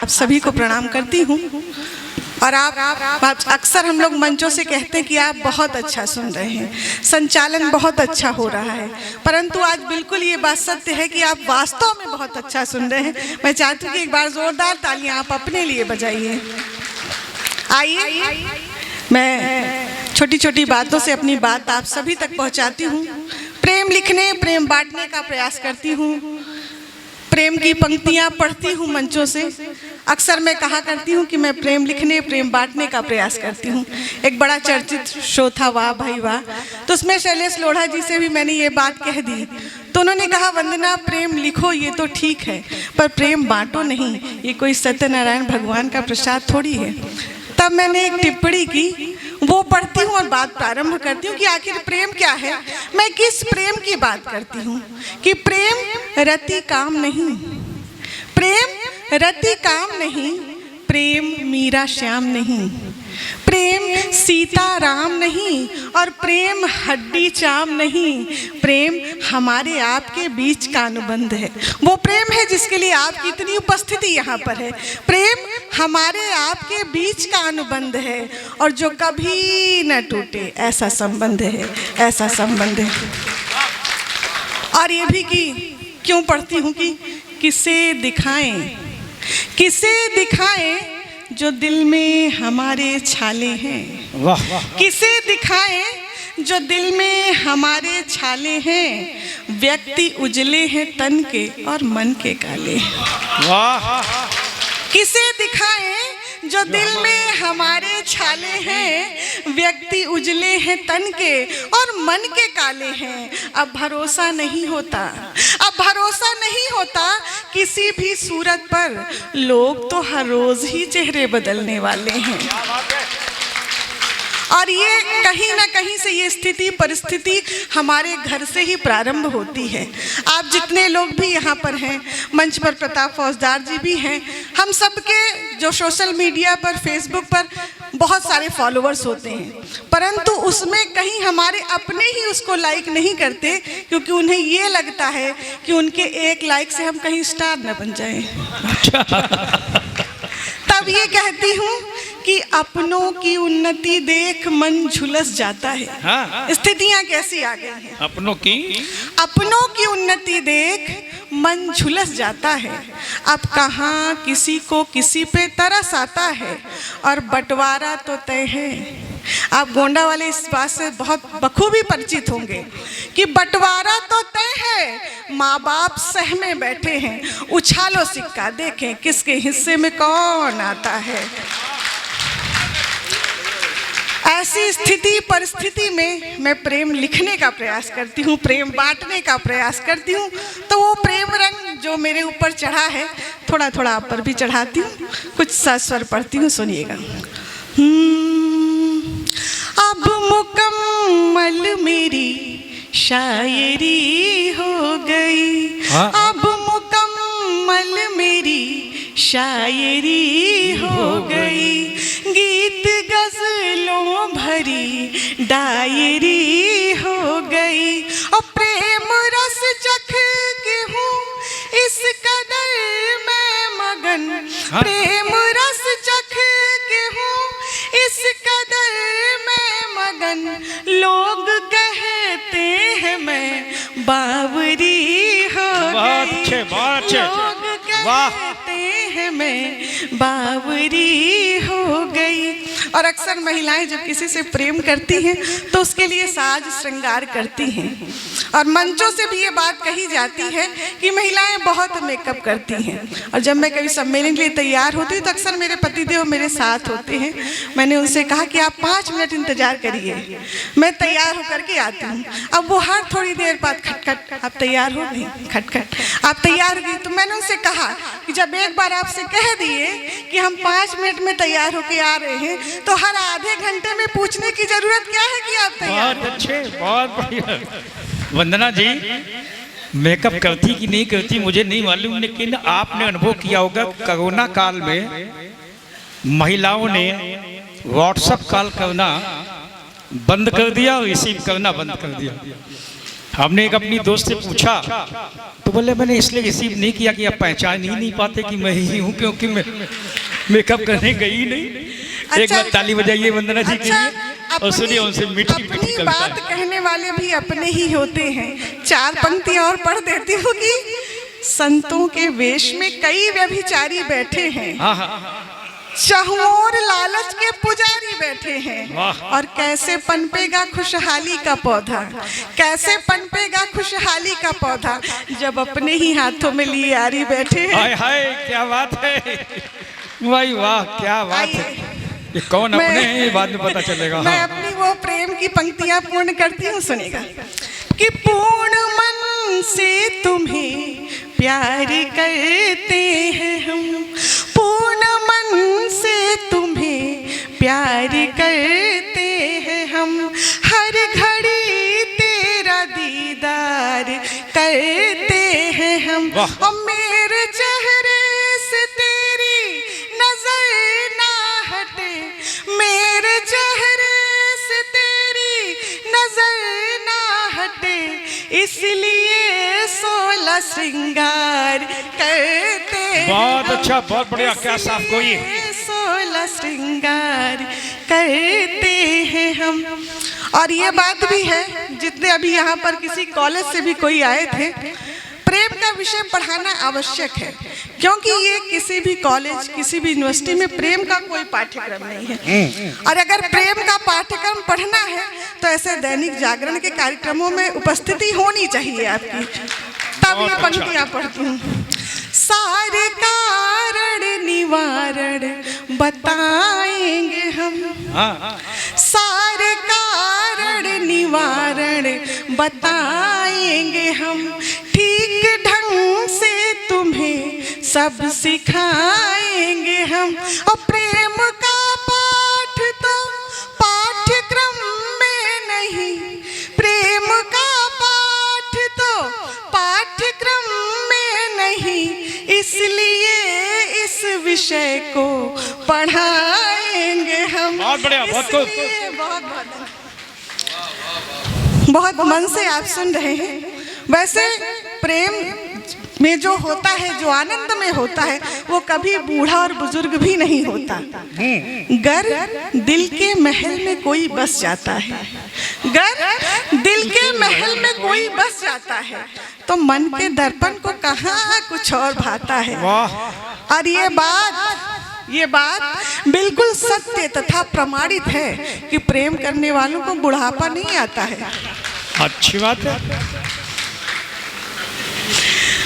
आप सभी को प्रणाम करती हूँ। और आप अक्सर हम लोग मंचों से कहते हैं कि आप बहुत अच्छा सुन रहे हैं, संचालन बहुत अच्छा हो रहा है, परंतु आज बिल्कुल ये बात सत्य है कि आप वास्तव में बहुत अच्छा सुन रहे हैं। मैं चाहती हूँ कि एक बार जोरदार तालियां आप अपने लिए बजाइए। आइए, मैं छोटी छोटी बातों से अपनी बात आप सभी तक पहुँचाती हूँ। प्रेम लिखने, प्रेम बांटने का प्रयास करती हूँ, प्रेम की पंक्तियाँ पढ़ती हूँ मंचों से। अक्सर मैं कहा करती हूँ कि मैं प्रेम लिखने, प्रेम बांटने का प्रयास करती हूँ। एक बड़ा चर्चित शो था वाह भाई वाह, तो उसमें शैलेश लोढ़ा जी से भी मैंने ये बात कह दी, तो उन्होंने कहा वंदना प्रेम लिखो ये तो ठीक है, पर प्रेम बांटो नहीं, ये कोई सत्यनारायण भगवान का प्रसाद थोड़ी है। तब मैंने एक टिप्पणी की, वो पढ़ती हूँ और बात प्रारंभ करती हूँ कि आखिर प्रेम क्या है। मैं किस प्रेम की बात करती हूँ कि प्रेम रति काम नहीं, प्रेम रति काम नहीं, प्रेम मीरा श्याम नहीं, प्रेम सीता राम नहीं, और प्रेम हड्डी चाम नहीं। प्रेम हमारे आपके बीच का अनुबंध है। वो प्रेम है जिसके लिए आपकी इतनी उपस्थिति यहाँ पर है। प्रेम हमारे आपके बीच का अनुबंध है और जो कभी न टूटे, ऐसा संबंध है, ऐसा संबंध है। और ये भी कि क्यों पढ़ती हूँ कि किसे दिखाएं, किसे दिखाएं जो दिल में हमारे छाले हैं। वाह, किसे दिखाएं जो दिल में हमारे छाले हैं। व्यक्ति उजले हैं तन के और मन के काले। वाह, किसे दिखाएं जो दिल में हमारे छाले हैं। व्यक्ति उजले हैं तन के और मन के काले हैं। अब भरोसा नहीं होता, अब भरोसा नहीं होता किसी भी सूरत पर। लोग तो हर रोज ही चेहरे बदलने वाले हैं। और ये कहीं ना कहीं से ये स्थिति परिस्थिति हमारे घर से ही प्रारंभ होती है। आप जितने लोग भी यहाँ पर हैं, मंच पर प्रताप फौजदार जी भी हैं, हम सबके जो सोशल मीडिया पर फेसबुक पर बहुत सारे फॉलोअर्स होते हैं, परंतु उसमें कहीं हमारे अपने ही उसको लाइक नहीं करते, क्योंकि उन्हें ये लगता है कि उनके एक लाइक से हम कहीं स्टार न बन जाएं। तब ये कहती हूँ कि अपनों की उन्नति देख मन झुलस जाता है। हाँ। स्थितियां कैसी आ गई हैं। अपनों की उन्नति देख मन झुलस जाता है। अब कहाँ किसी को किसी पे तरस आता है, और बंटवारा तो तय है। आप गोंडा वाले इस बात से बहुत बखूबी परिचित होंगे कि बंटवारा तो तय है, माँ बाप सहमे बैठे हैं। उछालो सिक्का, देखें किसके हिस्से में कौन आता है। ऐसी स्थिति परिस्थिति में मैं प्रेम लिखने का प्रयास करती हूँ, प्रेम बांटने का प्रयास करती हूँ। तो वो प्रेम रंग जो मेरे ऊपर चढ़ा है, थोड़ा थोड़ा आप पर भी चढ़ाती हूँ। कुछ स्वर पढ़ती हूँ, सुनिएगा। अब मुकम्मल मेरी शायरी हो गई। अब मुकम्मल मेरी शायरी हो गई। गीत गजलों भरी डायरी हो गई। और प्रेम रस चख के हूँ इस कदर मैं मगन। प्रेम रस चख के हूँ इस कदर मैं मगन। लोग कहते हैं मैं बावरी हो गई। लोग कहते हैं मैं बावरी हो गई। और अक्सर महिलाएं जब किसी से प्रेम करती हैं तो उसके लिए साज श्रृंगार करती हैं, और मंचों से भी ये बात कही जाती है कि महिलाएं बहुत मेकअप करती हैं। और जब मैं कभी सम्मेलन के लिए तैयार होती हूँ तो अक्सर मेरे पतिदेव मेरे साथ होते हैं। मैंने उनसे कहा कि आप 5 मिनट इंतजार करिए, मैं तैयार होकर के आती हूँ। अब वो हर थोड़ी देर बाद खटखट, आप तैयार हो गई, खटखट, आप तैयार हो गई। तो मैंने उनसे कहा कि जब एक बार आपसे कह दिए कि हम 5 मिनट में तैयार होके आ रहे हैं, तो हर आधे घंटे में पूछने की जरूरत क्या है कि आप तैयार। बहुत अच्छे, बहुत बढ़िया। वंदना जी मेकअप करती कि नहीं करती मुझे नहीं मालूम, लेकिन आपने अनुभव किया होगा कोरोना काल में महिलाओं ने व्हाट्सएप कॉल करना बंद कर दिया और रिसीव करना बंद कर दिया। हमने एक अपनी दोस्त से पूछा तो बोले मैंने इसलिए रिसीव नहीं किया कि आप पहचान ही नहीं पाते कि मैं ही हूँ, क्योंकि मैं मेकअप करने गई नहीं। एक बार ताली बजाइए वंदना जी के लिए और सुनिए उनसे मीठी मीठी अपनी कविता। बात कहने वाले भी अपने ही होते हैं। चार पंक्तियां और पढ़ देती हूँ कि संतों के वेश में कई व्यभिचारी बैठे हैं, हाँ हाँ चहुओर लालच के पुजारी बैठे हैं, वाह। और कैसे पनपेगा खुशहाली का पौधा, कैसे पनपेगा खुशहाली का पौधा जब अपने ही हाथों में लिए आरी बैठे हैं। हाय हाय क्या बात है, वाह वाह क्या बात है। ये कौन अपने हैं ये बाद में पता चलेगा। मैं हाँ। अपनी वो प्रेम की पंक्तियां पूर्ण करती हूँ, सुनेगा कि पूर्ण मन से तुम्हें प्यार करते हैं हम, पूर्ण मन से तुम्हें प्यार करते हैं हम, हर घड़ी तेरा दीदार करते हैं हम, और मेरे चेहरे से तेरी नजर ना हटे, मेरे चेहरे से तेरी नजर ना हटे, इसलिए 16 श्रृंगार करते हैं। बहुत अच्छा, बहुत बढ़िया, क्या साफ कोई 16 श्रृंगार करते हैं हम। और ये बात भी है, जितने अभी यहाँ पर किसी कॉलेज से भी कोई आए थे, प्रेम का विषय पढ़ाना आवश्यक है, क्योंकि ये किसी भी कॉलेज किसी भी यूनिवर्सिटी में प्रेम का कोई पाठ्यक्रम नहीं है। और अगर प्रेम का पाठ्यक्रम पढ़ना है तो ऐसे दैनिक जागरण के कार्यक्रमों में उपस्थिति होनी चाहिए आपकी, तब ये पंक्तियां पढ़ती हूँ। सारे कारण निवारण बताएंगे हम, सारे कारण निवारण बताएंगे हम, ठीक ढंग से तुम्हें सब सिखाएंगे हम, और प्रेम का पाठ तो पाठ्यक्रम में नहीं, प्रेम का पाठ तो पाठ्यक्रम में नहीं, इसलिए इस विषय को पढ़ाएंगे हम। बहुत बढ़िया, बहुत खूब। बहुत मन से आप सुन रहे हैं। वैसे प्रेम में जो होता है, जो आनंद में होता है, वो कभी बूढ़ा और बुजुर्ग भी नहीं होता। गर दिल के महल में कोई बस जाता है, गर दिल के महल में कोई बस जाता है, तो मन के दर्पण को कहाँ कुछ और भाता है। और ये बात बिल्कुल सत्य तथा प्रमाणित है कि प्रेम करने वालों को बुढ़ापा नहीं आता है। अच्छी बात है।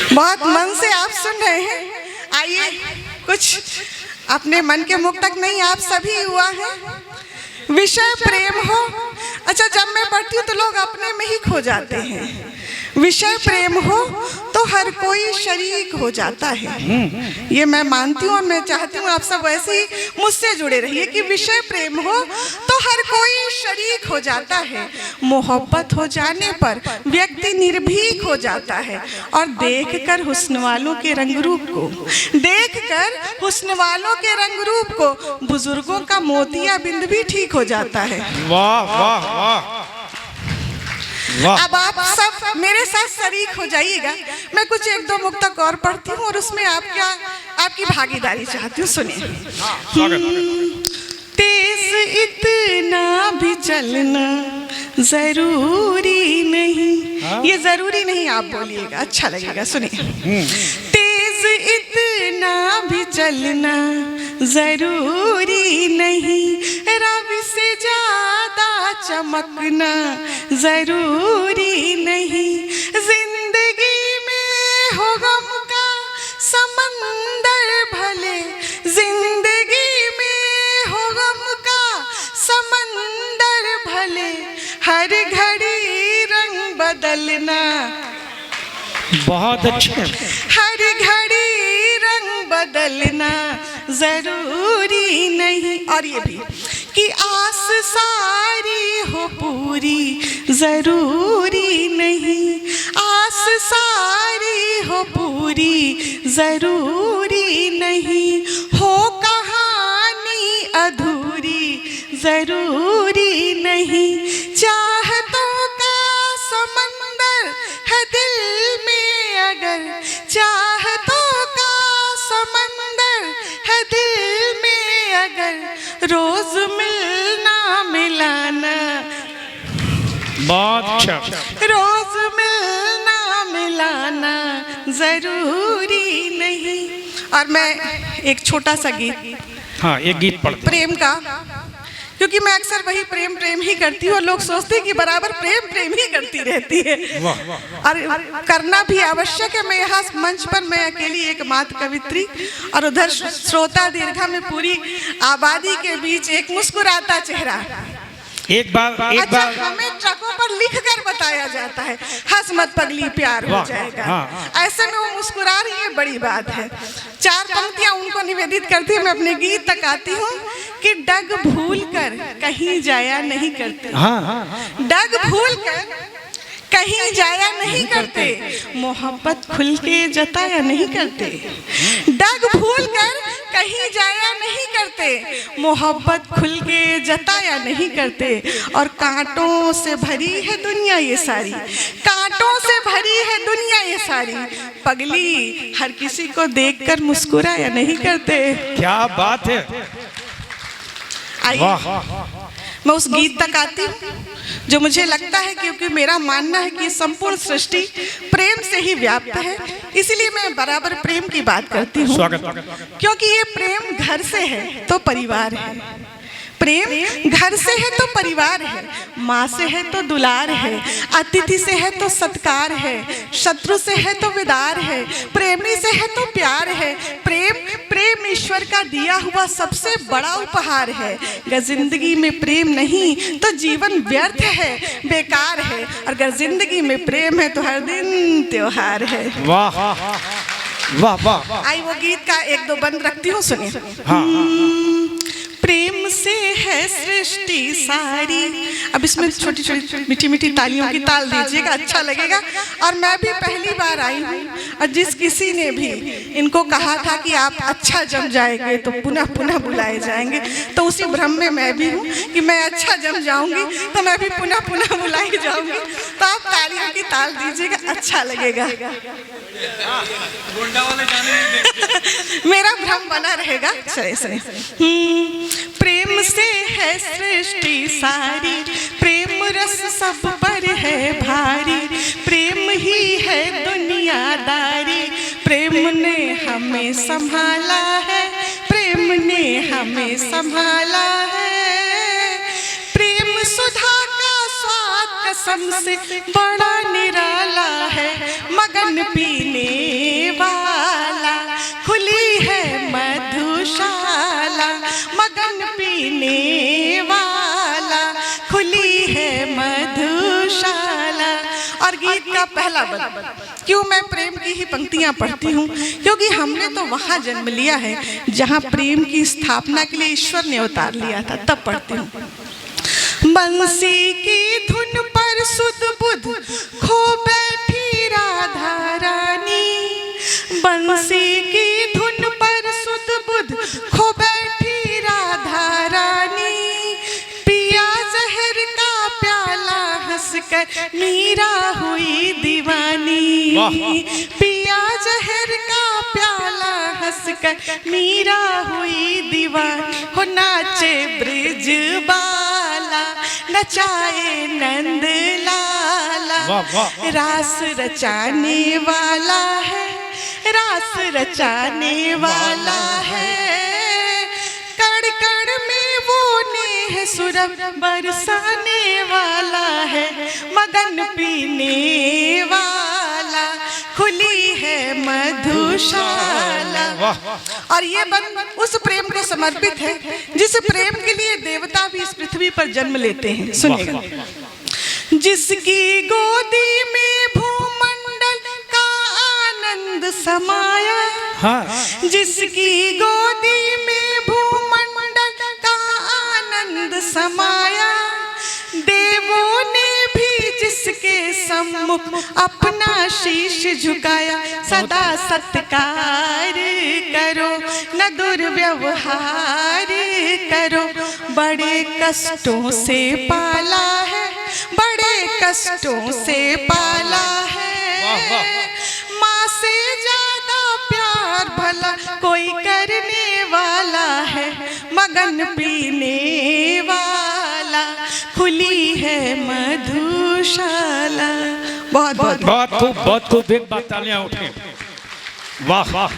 बहुत मन से आप सुन रहे हैं। आइए कुछ अपने मन के मुख तक नहीं, आप सभी हुआ है। विषय प्रेम हो, अच्छा जब मैं पढ़ती हूँ तो लोग अपने में ही खो जाते हैं। विषय प्रेम हो तो हर कोई शरीक हो जाता है, ये मैं मानती हूँ और मैं चाहती हूँ आप सब वैसे ही मुझसे जुड़े रहिए कि विषय प्रेम हो तो हर कोई शरीक हो जाता है। मोहब्बत हो जाने पर व्यक्ति निर्भीक हो जाता है, और देखकर हुस्न वालों के रंग रूप को, देखकर हुस्न वालों के रंग रूप को बुजुर्गों का मोतिया बिंद भी ठीक हो जाता है। वाह वाह वाह। अब आप सब मेरे साथ शरीक हो जाइएगा। मैं कुछ एक दो मुक्तक और पढ़ती हूँ और उसमें आपकी भागीदारी चाहती हूँ, सुनिए। तेज इतना भी चलना जरूरी नहीं, ये जरूरी नहीं आप बोलिएगा, अच्छा लगेगा, सुनिए। तेज इतना भी चलना जरूरी नहीं, रवि से ज्यादा चमकना जरूरी नहीं, जिंदगी में हो गम का समंदर भले, जिंदगी में हो गम का समंदर भले, हर घड़ी रंग बदलना, बहुत अच्छे, हर घड़ी रंग बदलना जरूरी नहीं। और ये भी कि आस सारी हो पूरी जरूरी नहीं, आस सारी हो पूरी जरूरी नहीं, हो कहानी अधूरी जरूरी नहीं, चाहतों का समंदर अगर चाहतों का समंदर है दिल में अगर रोज मिलना मिलाना बहुत अच्छा। रोज मिलना मिलाना जरूरी नहीं। और मैं एक छोटा सा गीत, हाँ एक गीत पढ़ते प्रेम का, क्योंकि मैं अक्सर वही प्रेम प्रेम ही करती हूँ और लोग सोचते हैं कि बराबर प्रेम प्रेम ही करती रहती है। और करना भी आवश्यक है। मैं यहाँ मंच पर मैं अकेली एक मात कवित्री और उधर श्रोता दीर्घा में पूरी आबादी के बीच एक मुस्कुराता चेहरा। एक बार हमें ट्रकों पर लिख कर बताया जाता है हंस मत पगली प्यार हो जाएगा। ऐसे में वो मुस्कुरा रही है, बड़ी बात है। 4 पंक्तियां उनको निवेदित करती हूँ। मैं अपने गीत तक आती हूँ कि डग भूल कर कहीं जाया नहीं करते, डग भूल कर कहीं जाया नहीं करते, मोहब्बत खुल के जताया नहीं करते, डग भूल कर कहीं जाया नहीं करते, मोहब्बत खुल के जताया नहीं करते। और कांटों से भरी है दुनिया ये सारी, कांटों से भरी है दुनिया ये सारी, पगली हर किसी को देखकर मुस्कुराया नहीं करते। क्या बात है। आइए मैं उस गीत तक आती हूँ जो मुझे लगता है, क्योंकि मेरा मानना है कि संपूर्ण सृष्टि प्रेम से ही व्याप्त है, इसीलिए मैं बराबर प्रेम की बात करती हूँ। क्योंकि ये प्रेम घर से है तो परिवार है, प्रेम घर से है तो परिवार है, माँ से है तो दुलार है, अतिथि से है तो सत्कार है, शत्रु से है तो विदार है, प्रेमी से है तो प्यार है। प्रेम ईश्वर का दिया हुआ सबसे बड़ा उपहार है। अगर जिंदगी में प्रेम नहीं तो जीवन व्यर्थ है, बेकार है। और अगर जिंदगी में प्रेम है तो हर दिन त्योहार है। वाह वाह वाह। आई वो गीत का 1-2 बंद रखती हूँ, सुनिए। प्रेम से है सृष्टि सारी। अब इसमें छोटी छोटी मीठी मीठी तालियों की ताल दीजिएगा, अच्छा लगेगा। और मैं भी पहली बार आई हूँ, और जिस किसी ने भी इनको कहा था कि आप अच्छा जम जाएंगे तो पुनः पुनः बुलाए जाएंगे, तो उसी भ्रम में मैं भी हूँ कि मैं अच्छा जम जाऊंगी तो मैं भी पुनः पुनः बुलाई जाऊंगी। तो आप तालियों की ताल दीजिएगा, अच्छा लगेगा। मेरा भ्रम बना रहेगा। प्रेम से है सृष्टि सारी, प्रेम रस सब पर है भारी, प्रेम ही है दुनियादारी, प्रेम ने हमें संभाला है, प्रेम ने हमें संभाला है। प्रेम सुधा का स्वाद कसम से बड़ा निराला है, मगन पीने वाला खुली है मधुशाला, मगन पीने वाला खुली है मधुशाला। और गीत का पहला बंद, क्यों मैं प्रेम की ही पंक्तियां पढ़ती हूँ, क्योंकि हमने तो वहां जन्म लिया है जहां प्रेम की स्थापना के लिए ईश्वर ने अवतार लिया था, तब पढ़ती हूँ। बंसी की धुन पर सुध बुध खो बैठी राधा रानी, बंसी की धुन पर सुध बुध खो बैठी राधा रानी, पिया जहर का प्याला हंसकर मीरा हुई दीवानी, पिया जहर का प्याला हंसकर मीरा हुई दीवानी। हो नाचे ब्रिज बाला नचाए नंद लाला, रास रचाने वाला है, रास रचाने वाला है। कण कण में वो नेह सुरभ बरसाने वाला है, मगन पीने वाला खुली है मधुशाला। और ये बंद उस प्रेम को समर्पित है जिस प्रेम के लिए देवता भी इस पृथ्वी पर जन्म लेते हैं। सुनिएगा। जिसकी गोदी में भूमंडल का आनंद समाया, जिसकी गोदी में भूमंडल का आनंद समाया, देवों ने भी जिसके सम्मुख अपना शीश झुकाया, सदा सत्कार करो न दुर्व्यवहार करो, बड़े कष्टों से पाला है, बड़े कष्टों से पाला है। माँ से ज्यादा प्यार भला कोई करने वाला है, मगन पीने वाला खुली है मधुशाला। बहुत बहुत बहुत खूब एक बात, तालियां उठे। वाह वाह।